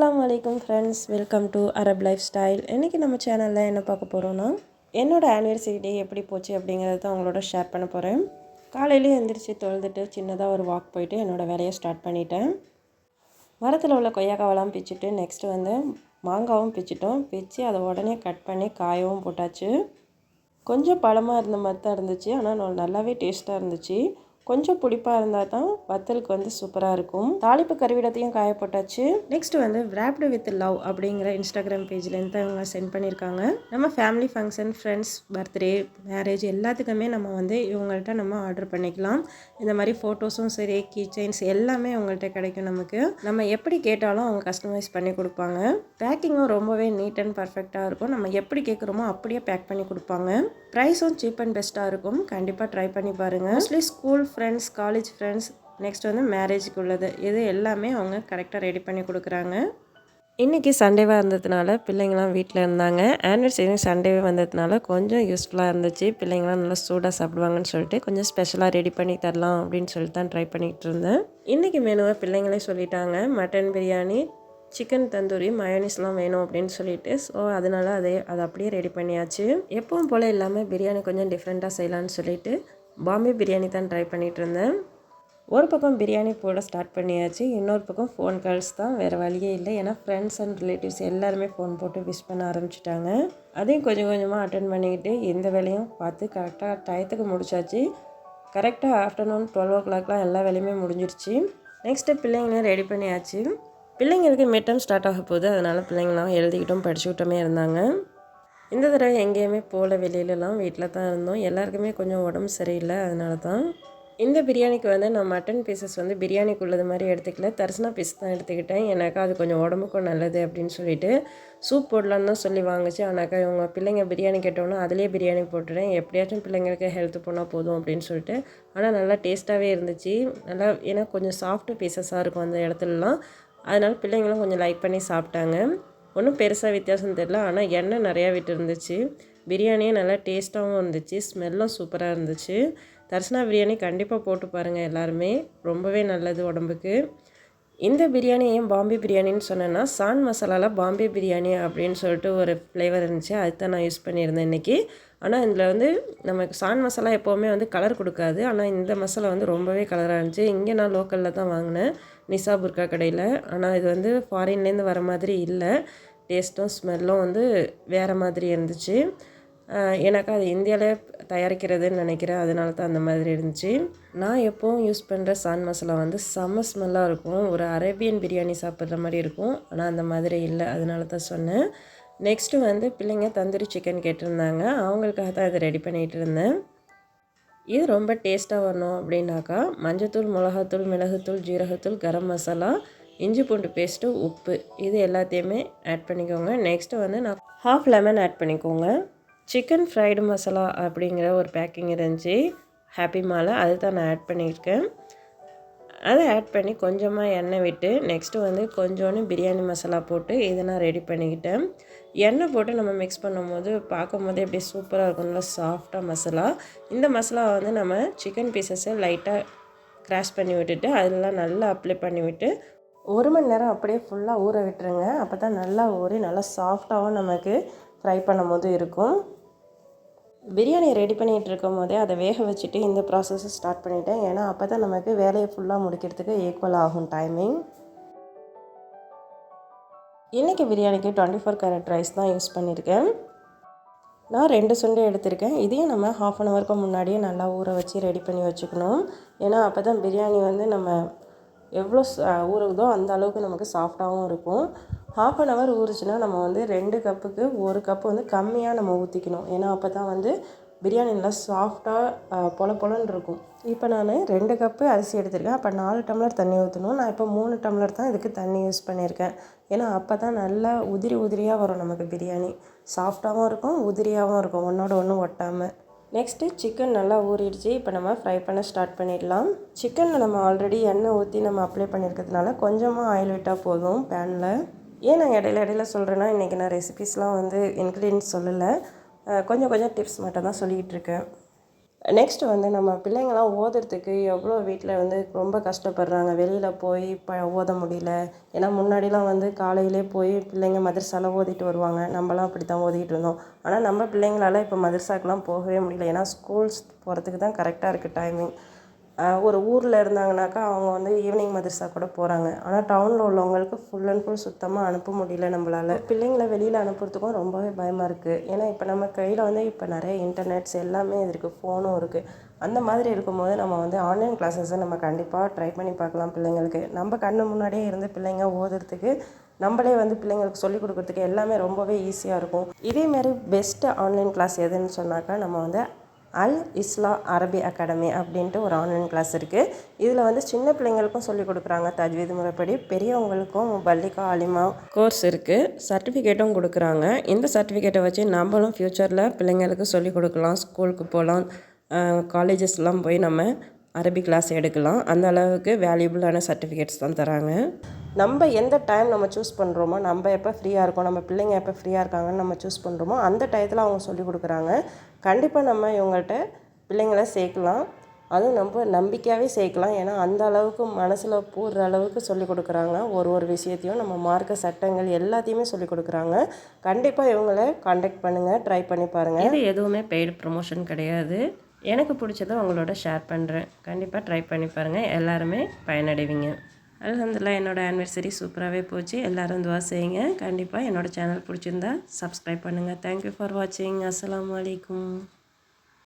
அஸ்ஸலாமு அலைக்கும் friends, welcome to Arab life style. இன்றைக்கி நம்ம சேனலில் என்ன பார்க்க போகிறோன்னா, என்னோடய ஆனிவர்சரி டே எப்படி போச்சு அப்படிங்கிறத தான் உங்களோட ஷேர் பண்ண போகிறேன். காலையிலே எழுந்திரிச்சு தொழுதுட்டு சின்னதாக ஒரு வாக் போயிட்டு என்னோடய வேலையை ஸ்டார்ட் பண்ணிட்டேன். மரத்தில் உள்ள கொய்யாக்காவெல்லாம் பிச்சுட்டு நெக்ஸ்ட்டு வந்து மாங்காவும் பிச்சுட்டோம். பிச்சு அதை உடனே கட் பண்ணி காயவும் போட்டாச்சு. கொஞ்சம் பழமாக இருந்த மாதிரி தான் இருந்துச்சு, ஆனால் நல்லாவே டேஸ்ட்டாக இருந்துச்சு. கொஞ்சம் புளிப்பாக இருந்தால் தான் வத்தலுக்கு வந்து சூப்பராக இருக்கும். தாளிப்பு கருவிடத்தையும் காய போட்டாச்சு. நெக்ஸ்ட் வந்து wrapped with love அப்படிங்கிற இன்ஸ்டாகிராம் பேஜ்லேருந்து தான் இவங்க சென்ட் பண்ணியிருக்காங்க. நம்ம family function, friends birthday, marriage எல்லாத்துக்குமே நம்ம வந்து இவங்கள்ட்ட நம்ம ஆர்டர் பண்ணிக்கலாம். இந்த மாதிரி ஃபோட்டோஸும் சரி, கீ செயின்ஸ் எல்லாமே அவங்கள்ட்ட கிடைக்கும். நமக்கு நம்ம எப்படி கேட்டாலும் அவங்க கஸ்டமைஸ் பண்ணி கொடுப்பாங்க. பேக்கிங்கும் ரொம்பவே நீட் அண்ட் பர்ஃபெக்டாக இருக்கும். நம்ம எப்படி கேட்குறோமோ அப்படியே பேக் பண்ணி கொடுப்பாங்க. ப்ரைஸும் சீப் அண்ட் பெஸ்ட்டாக இருக்கும். கண்டிப்பாக ட்ரை பண்ணி பாருங்கள். Mostly school friends, college friends, next வந்து மேரேஜுக்கு உள்ளது, இது எல்லாமே அவங்க கரெக்டாக ரெடி பண்ணி கொடுக்குறாங்க. இன்றைக்கி சண்டேவாக இருந்ததுனால பிள்ளைங்களாம் வீட்டில் இருந்தாங்க. ஆனிவர்சரி சண்டேவே வந்ததுனால கொஞ்சம் யூஸ்ஃபுல்லாக இருந்துச்சு. பிள்ளைங்களாம் நல்லா சூடாக சாப்பிடுவாங்கன்னு சொல்லிட்டு கொஞ்சம் ஸ்பெஷலாக ரெடி பண்ணி தரலாம் அப்படின்னு சொல்லிட்டு தான் ட்ரை பண்ணிகிட்டு இருந்தேன். இன்றைக்கி மெனுவை பிள்ளைங்களே சொல்லிட்டாங்க. மட்டன் பிரியாணி, சிக்கன் தந்தூரி, மயோனிஸ்லாம் வேணும் அப்படின்னு சொல்லிட்டு, ஸோ அதனால் அதை அப்படியே ரெடி பண்ணியாச்சு. எப்பவும் போல் இல்லாமல் பிரியாணி கொஞ்சம் டிஃப்ரெண்ட்டாக செய்யலான்னு சொல்லிட்டு பாம்பே பிரியாணி தான் ட்ரை பண்ணிகிட்டு இருந்தேன். ஒரு பக்கம் பிரியாணி போட ஸ்டார்ட் பண்ணியாச்சு, இன்னொரு பக்கம் ஃபோன் கால்ஸ் தான், வேறு வழியே இல்லை. ஏன்னா ஃப்ரெண்ட்ஸ் அண்ட் ரிலேட்டிவ்ஸ் எல்லாருமே ஃபோன் போட்டு விஷ் பண்ண ஆரம்பிச்சிட்டாங்க. அதையும் கொஞ்சம் கொஞ்சமாக அட்டன் பண்ணிக்கிட்டு இந்த வேலையும் பார்த்து கரெக்டாக டயத்துக்கு முடிச்சாச்சு. கரெக்டாக ஆஃப்டர்நூன் 12 o'clockலாம் எல்லா வேலையுமே முடிஞ்சிருச்சு. நெக்ஸ்ட்டு பிள்ளைங்களையும் ரெடி பண்ணியாச்சு. பிள்ளைங்களுக்கு மிட் டர்ம் ஸ்டார்ட் ஆக போகுது, அதனால் பிள்ளைங்களாம் எழுதிக்கிட்டும் படிச்சுக்கிட்டுமே இருந்தாங்க. இந்த தடவை எங்கேயுமே போகல, வெளியிலலாம் வீட்டில் தான் இருந்தோம். எல்லாருக்குமே கொஞ்சம் உடம்பு சரியில்லை, அதனால தான். இந்த பிரியாணிக்கு வந்து நான் மட்டன் பீசஸ் வந்து பிரியாணிக்குள்ளது மாதிரி எடுத்துக்கல, தரிசனா பீஸ் தான் எடுத்துக்கிட்டேன். எனக்கா அது கொஞ்சம் உடம்புக்கும் நல்லது அப்படின்னு சொல்லிட்டு சூப் போடலான்னு தான் சொல்லி வாங்குச்சு. ஆனாக்கா இவங்க பிள்ளைங்க பிரியாணி கேட்டோன்னா அதிலே பிரியாணி போட்டுட்டேன். எப்படியாச்சும் பிள்ளைங்களுக்கு ஹெல்த் போனால் போதும் அப்படின்னு சொல்லிட்டு. ஆனால் நல்லா டேஸ்ட்டாகவே இருந்துச்சு. நல்லா ஏன்னா கொஞ்சம் சாஃப்ட்டு பீசஸாக இருக்கும் அந்த இடத்துலலாம். அதனால் பிள்ளைங்களும் கொஞ்சம் லைக் பண்ணி சாப்பிட்டாங்க. ஒன்றும் பெருசாக வித்தியாசம் தெரில, ஆனால் எண்ணெய் நிறையா விட்டு இருந்துச்சு. பிரியாணியே நல்லா டேஸ்ட்டாகவும் இருந்துச்சு, ஸ்மெல்லும் சூப்பராக இருந்துச்சு. தர்சனா பிரியாணி கண்டிப்பாக போட்டு பாருங்கள் எல்லாருமே, ரொம்பவே நல்லது உடம்புக்கு. இந்த பிரியாணி ஏன் பாம்பே பிரியாணின்னு சொன்னேன்னா, சான் மசாலாவில் பாம்பே பிரியாணி அப்படின்னு சொல்லிட்டு ஒரு ஃப்ளேவர் இருந்துச்சு, அதுதான் நான் யூஸ் பண்ணியிருந்தேன் இன்றைக்கி. ஆனால் இதில் வந்து நமக்கு சான் மசாலா எப்போவுமே வந்து கலர் கொடுக்காது, ஆனால் இந்த மசாலா வந்து ரொம்பவே கலராக இருந்துச்சு. இங்கே நான் லோக்கலில் தான் வாங்கினேன், நிசா புர்கா கடையில். ஆனால் இது வந்து ஃபாரின்லேருந்து வர மாதிரி இல்லை, டேஸ்ட்டும் ஸ்மெல்லும் வந்து வேறு மாதிரி இருந்துச்சு. எனக்கு அது இந்தியாவிலே தயாரிக்கிறதுன்னு நினைக்கிறேன், அதனால தான் அந்த மாதிரி இருந்துச்சு. நான் எப்போவும் யூஸ் பண்ணுற சான் மசாலா வந்து செம்ம ஸ்மெல்லாக இருக்கும், ஒரு அரேபியன் பிரியாணி சாப்பிட்ற மாதிரி இருக்கும். ஆனால் அந்த மாதிரி இல்லை, அதனால தான் சொன்னேன். நெக்ஸ்ட்டு வந்து பிள்ளைங்க தந்தூரி சிக்கன் கேட்டிருந்தாங்க, அவங்களுக்காக தான் இதை ரெடி பண்ணிகிட்டு இருந்தேன். இது ரொம்ப டேஸ்ட்டாக வரணும் அப்படின்னாக்கா மஞ்சத்தூள், மிளகாத்தூள், மிளகுத்தூள், ஜீரகத்தூள், கரம் மசாலா, இஞ்சி பூண்டு பேஸ்ட்டு, உப்பு, இது எல்லாத்தையுமே ஆட் பண்ணிக்கோங்க. நெக்ஸ்ட்டு வந்து நான் ஹாஃப் லெமன் ஆட் பண்ணிக்கோங்க. சிக்கன் ஃப்ரைடு மசாலா அப்படிங்கிற ஒரு பேக்கிங் இருந்துச்சு ஹாப்பி மாலை, அது தான் நான் ஆட் பண்ணியிருக்கேன். அதை ஆட் பண்ணி கொஞ்சமாக எண்ணெய் விட்டு நெக்ஸ்ட்டு வந்து கொஞ்சோண்டு பிரியாணி மசாலா போட்டு இதை நான் ரெடி பண்ணிக்கிட்டேன். எண்ணெய் போட்டு நம்ம மிக்ஸ் பண்ணும்போது பார்க்கும்போதே அப்படியே சூப்பராக இருக்கும், நல்லா சாஃப்டாக மசாலா. இந்த மசாலாவை வந்து நம்ம சிக்கன் பீசஸை லைட்டாக க்ராஷ் பண்ணி விட்டுட்டு அதெல்லாம் நல்லா அப்ளை பண்ணிவிட்டு 1 மணி நேரம் அப்படியே ஃபுல்லாக ஊற விட்டுருங்க. அப்போ தான் நல்லா ஊறி நல்லா சாஃப்டாகவும் நமக்கு ஃப்ரை பண்ணும் போது இருக்கும். பிரியாணி ரெடி பண்ணிகிட்டு இருக்கும் போதே அதை வேக வச்சுட்டு இந்த ப்ராசஸை ஸ்டார்ட் பண்ணிட்டேன். ஏன்னா அப்போ தான் நமக்கு வேலையை ஃபுல்லாக முடிக்கிறதுக்கு ஈக்குவல் ஆகும் டைமிங். இன்றைக்கி பிரியாணிக்கு 24 கேரட் ரைஸ் தான் யூஸ் பண்ணியிருக்கேன். நான் 2 சுண்டை எடுத்திருக்கேன். இதையும் நம்ம ½ அன் ஹவருக்கு முன்னாடியே நல்லா ஊற வச்சு ரெடி பண்ணி வச்சுக்கணும். ஏன்னா அப்போ தான் பிரியாணி வந்து நம்ம எவ்வளோ ஊறுதோ அந்த அளவுக்கு நமக்கு சாஃப்டாகவும் இருக்கும். ½ அன் ஹவர் ஊறுச்சுன்னா நம்ம வந்து 2 கப்புக்கு 1 கப்பு வந்து கம்மியாக நம்ம ஊற்றிக்கணும். ஏன்னா அப்போ தான் வந்து பிரியாணி நல்லா சாஃப்டாக பொல பொலன்னு இருக்கும். இப்போ நான் 2 கப்பு அரிசி எடுத்திருக்கேன், அப்போ 4 டம்ளர் தண்ணி ஊற்றணும். நான் இப்போ 3 டம்ளர் தான் இதுக்கு தண்ணி யூஸ் பண்ணியிருக்கேன். ஏன்னா அப்போ தான் நல்லா உதிரி உதிரியாக வரும் நமக்கு பிரியாணி, சாஃப்டாகவும் இருக்கும், உதிரியாகவும் இருக்கும், ஒன்றோட ஒன்று ஒட்டாமல். நெக்ஸ்ட்டு சிக்கன் நல்லா ஊறிடுச்சு, இப்போ நம்ம ஃப்ரை பண்ண ஸ்டார்ட் பண்ணிடலாம். சிக்கனில் நம்ம ஆல்ரெடி எண்ணெய் ஊற்றி நம்ம அப்ளை பண்ணியிருக்கிறதுனால கொஞ்சமாக ஆயில் விட்டால் போதும் பேனில். ஏன் நான் இடையில சொல்கிறேன்னா, இன்றைக்கி நான் ரெசிபீஸ்லாம் வந்து இன்க்ரீடியன்ஸ் சொல்லலை, கொஞ்சம் டிப்ஸ் மட்டும் தான் சொல்லிகிட்டு இருக்கேன். நெக்ஸ்ட் வந்து நம்ம பிள்ளைங்களாம் ஓதுறதுக்கு எவ்வளோ வீட்டில் வந்து ரொம்ப கஷ்டப்படுறாங்க. வெளியில் போய் ஓத முடியல. ஏன்னா முன்னாடிலாம் வந்து காலையிலே போய் பிள்ளைங்க மதரசால ஓதிட்டு வருவாங்க. நம்மலாம் அப்படி தான் ஓதிக்கிட்டு இருந்தோம். ஆனால் நம்ம பிள்ளைங்களால இப்போ மதரசாக்கெலாம் போகவே முடியல. ஏன்னா ஸ்கூல்ஸ் போகிறதுக்கு தான் கரெக்டாக இருக்குது டைமிங். ஒரு ஊரில் இருந்தாங்கனாக்கா அவங்க வந்து ஈவினிங் மதரசா கூட போகிறாங்க. ஆனால் டவுனில் உள்ளவங்களுக்கு ஃபுல் அண்ட் ஃபுல் சுத்தமாக அனுப்ப முடியல நம்மளால். பிள்ளைங்களை வெளியில் அனுப்புறதுக்கும் ரொம்பவே பயமாக இருக்குது. ஏன்னா இப்போ நம்ம கையில் வந்து இப்போ நிறைய இன்டர்நெட்ஸ் எல்லாமே இருக்குது, ஃபோனும் இருக்குது. அந்த மாதிரி இருக்கும்போது நம்ம வந்து ஆன்லைன் கிளாஸஸை நம்ம கண்டிப்பாக ட்ரை பண்ணி பார்க்கலாம் பிள்ளைங்களுக்கு. நம்ம கண்ணு முன்னாடியே இருந்து பிள்ளைங்க ஓதுறதுக்கு நம்மளே வந்து பிள்ளைங்களுக்கு சொல்லிக் கொடுக்குறதுக்கு எல்லாமே ரொம்பவே ஈஸியாக இருக்கும். இதேமாரி பெஸ்ட்டு ஆன்லைன் கிளாஸ் எதுன்னு சொன்னாக்கா நம்ம வந்து அல் இஸ்லா அரபி அகாடமி அப்படின்ட்டு ஒரு ஆன்லைன் கிளாஸ் இருக்குது. இதில் வந்து சின்ன பிள்ளைங்களுக்கும் சொல்லிக் கொடுக்குறாங்க தஜ்வீத் முறைப்படி, பெரியவங்களுக்கும் பல்லிகா அலிமா கோர்ஸ் இருக்குது, சர்டிஃபிகேட்டும் கொடுக்குறாங்க. இந்த சர்டிஃபிகேட்டை வச்சு நம்மளும் ஃப்யூச்சரில் பிள்ளைங்களுக்கு சொல்லிக் கொடுக்கலாம், ஸ்கூலுக்கு போகலாம், காலேஜஸ்லாம் போய் நம்ம அரபி கிளாஸ் எடுக்கலாம். அந்த அளவுக்கு வேல்யூபிளான சர்டிஃபிகேட்ஸ் தான் தராங்க. நம்ம எந்த டைம் நம்ம சூஸ் பண்ணுறோமோ, நம்ம எப்போ ஃப்ரீயாக இருக்கோம், நம்ம பிள்ளைங்க எப்போ ஃப்ரீயாக இருக்காங்கன்னு நம்ம சூஸ் பண்ணுறோமோ அந்த டயத்தில் அவங்க சொல்லிக் கொடுக்குறாங்க. கண்டிப்பாக நம்ம இவங்கள்ட்ட பிள்ளைங்கள சேர்க்கலாம். அதுவும் நம்ம நம்பிக்கையாகவே சேர்க்கலாம். ஏன்னா அந்த அளவுக்கு மனசில் போடுற அளவுக்கு சொல்லிக் கொடுக்குறாங்க. ஒரு விஷயத்தையும் நம்ம மார்க்க சட்டங்கள் எல்லாத்தையுமே சொல்லிக் கொடுக்குறாங்க. கண்டிப்பாக இவங்கள கான்டாக்ட் பண்ணுங்கள், ட்ரை பண்ணி பாருங்கள். இது எதுவுமே பெய்டு ப்ரமோஷன் கிடையாது. எனக்கு பிடிச்சதை உங்களோட ஷேர் பண்ணுறேன். கண்டிப்பாக ட்ரை பண்ணி பாருங்கள், எல்லாருமே பயனடைவீங்க. அல்ஹம்துலில்லாஹ் என்னோடய ஆனிவர்சரி சூப்பராகவே போச்சு. எல்லோரும் துவா செய்யுங்க. கண்டிப்பாக என்னோடய சேனல் பிடிச்சிருந்தா சப்ஸ்கிரைப் பண்ணுங்கள். தேங்க்யூ ஃபார் வாட்சிங். அஸ்ஸலாமு அலைக்கும்.